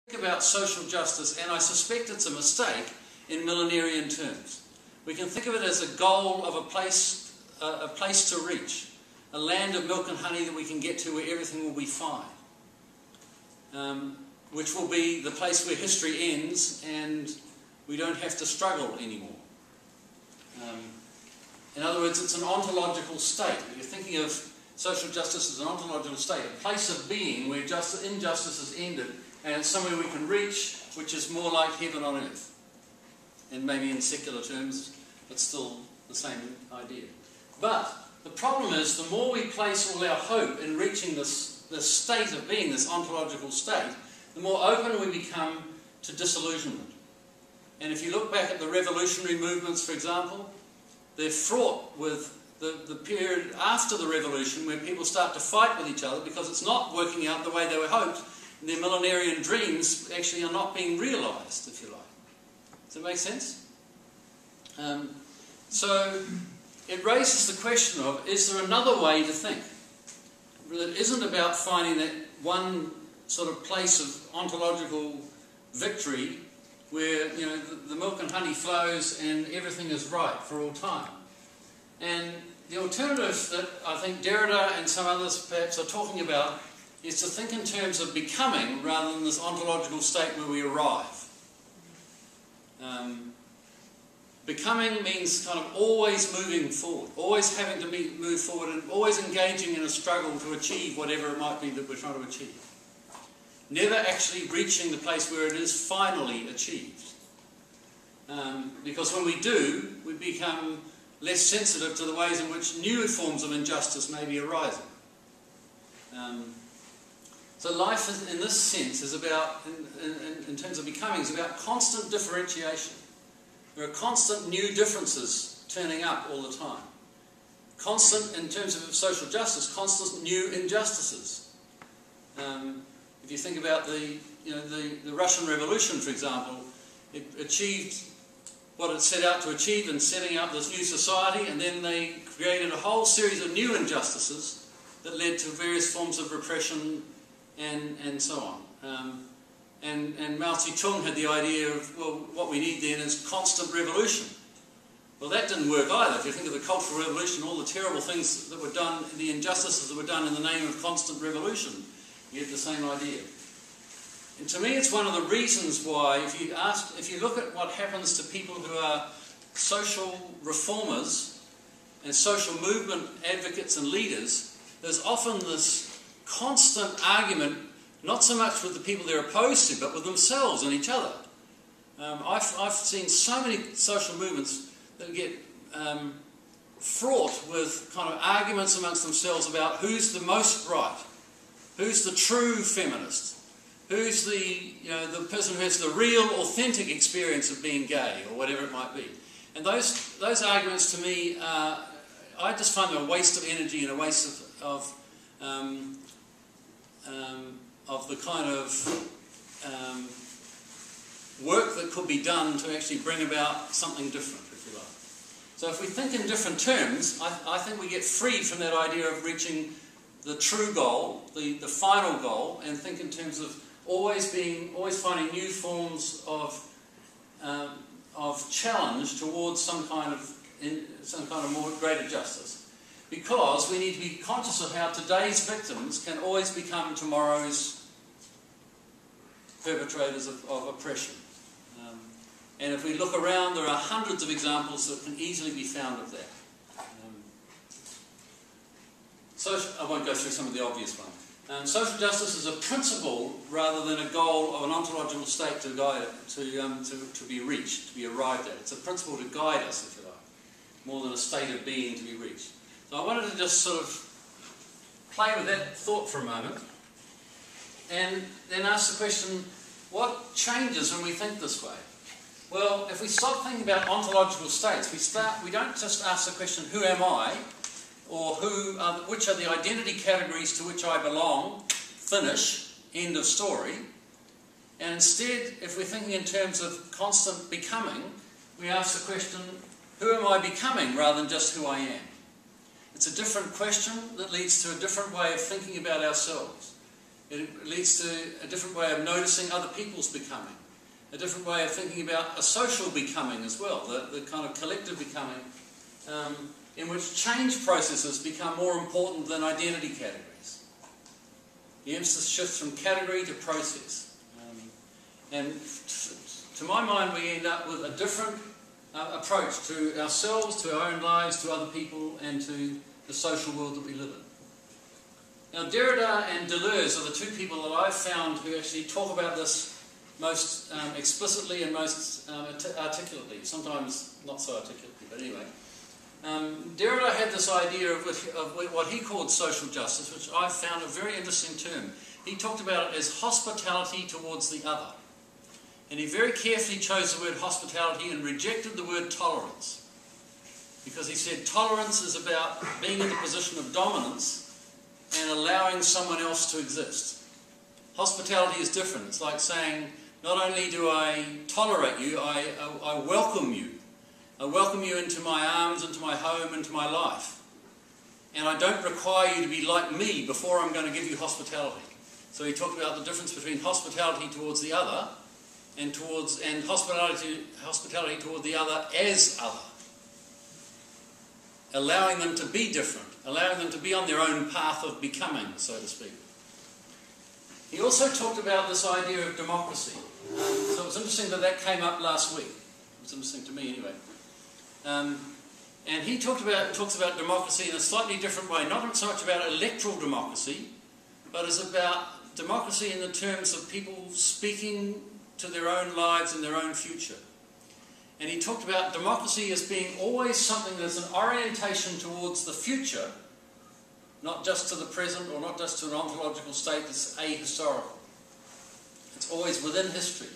Think about social justice, and I suspect it's a mistake in millenarian terms. We can think of it as a goal of a place to reach, a land of milk and honey that we can get to where everything will be fine, which will be the place where history ends and we don't have to struggle anymore. In other words, it's an ontological state. You're thinking of social justice as an ontological state, a place of being where injustice is ended, and it's somewhere we can reach, which is more like heaven on earth. And maybe in secular terms, but still the same idea. But the problem is, the more we place all our hope in reaching this state of being, this ontological state, the more open we become to disillusionment. And if you look back at the revolutionary movements, for example, they're fraught with the period after the revolution where people start to fight with each other because it's not working out the way they were hoped, and their millenarian dreams actually are not being realised, if you like. Does that make sense? So it raises the question of, is there another way to think that isn't about finding that one sort of place of ontological victory where, you know, the milk and honey flows and everything is right for all time? And the alternative that I think Derrida and some others perhaps are talking about is to think in terms of becoming rather than this ontological state where we arrive. Becoming means kind of always moving forward, always having to move forward and always engaging in a struggle to achieve whatever it might be that we're trying to achieve. Never actually reaching the place where it is finally achieved. Because when we do, we become less sensitive to the ways in which new forms of injustice may be arising. So life is, in this sense, is about, in terms of becoming, is about constant differentiation. There are constant new differences turning up all the time. Constant, in terms of social justice, constant new injustices. If you think about the Russian Revolution, for example, it achieved what it set out to achieve in setting up this new society, and then they created a whole series of new injustices that led to various forms of repression and so on. And Mao Zedong had the idea of, well, what we need then is constant revolution. Well, that didn't work either. If you think of the Cultural Revolution, all the terrible things that were done, the injustices that were done in the name of constant revolution, you get the same idea. And to me, it's one of the reasons why, if you look at what happens to people who are social reformers and social movement advocates and leaders, there's often this constant argument, not so much with the people they're opposed to, but with themselves and each other. I've seen so many social movements that get fraught with kind of arguments amongst themselves about who's the most right, who's the true feminist, who's the person who has the real, authentic experience of being gay, or whatever it might be. And those arguments, to me, I just find them a waste of energy and a waste of the kind of work that could be done to actually bring about something different, if you like. So if we think in different terms, I think we get freed from that idea of reaching the true goal, the final goal, and think in terms of always finding new forms of challenge towards some kind of more greater justice. Because we need to be conscious of how today's victims can always become tomorrow's perpetrators of oppression. And if we look around, there are hundreds of examples that can easily be found of that. I won't go through some of the obvious ones. Social justice is a principle rather than a goal of an ontological state to guide it, to be reached, to be arrived at. It's a principle to guide us, if you like, more than a state of being to be reached. So I wanted to just sort of play with that thought for a moment and then ask the question, what changes when we think this way? Well, if we stop thinking about ontological states, we don't just ask the question, who am I? Or which are the identity categories to which I belong, finish, end of story. And instead, if we're thinking in terms of constant becoming, we ask the question, who am I becoming, rather than just who I am? It's a different question that leads to a different way of thinking about ourselves. It leads to a different way of noticing other people's becoming, a different way of thinking about a social becoming as well, the kind of collective becoming, in which change processes become more important than identity categories. The emphasis shifts from category to process. And to my mind, we end up with a different approach to ourselves, to our own lives, to other people, and to the social world that we live in. Now, Derrida and Deleuze are the two people that I've found who actually talk about this most explicitly and most articulately. Sometimes not so articulately, but anyway. Derrida had this idea of what he called social justice, which I found a very interesting term. He talked about it as hospitality towards the other. And he very carefully chose the word hospitality and rejected the word tolerance. Because he said tolerance is about being in the position of dominance and allowing someone else to exist. Hospitality is different. It's like saying, not only do I tolerate you, I welcome you. I welcome you into my arms, into my home, into my life. And I don't require you to be like me before I'm going to give you hospitality. So he talked about the difference between hospitality towards the other and hospitality toward the other as other. Allowing them to be different, allowing them to be on their own path of becoming, so to speak. He also talked about this idea of democracy. So it was interesting that came up last week. It was interesting to me anyway. And he talks about democracy in a slightly different way, not so much about electoral democracy, but as about democracy in the terms of people speaking to their own lives and their own future. And he talked about democracy as being always something that's an orientation towards the future, not just to the present or not just to an ontological state that's ahistorical. It's always within history.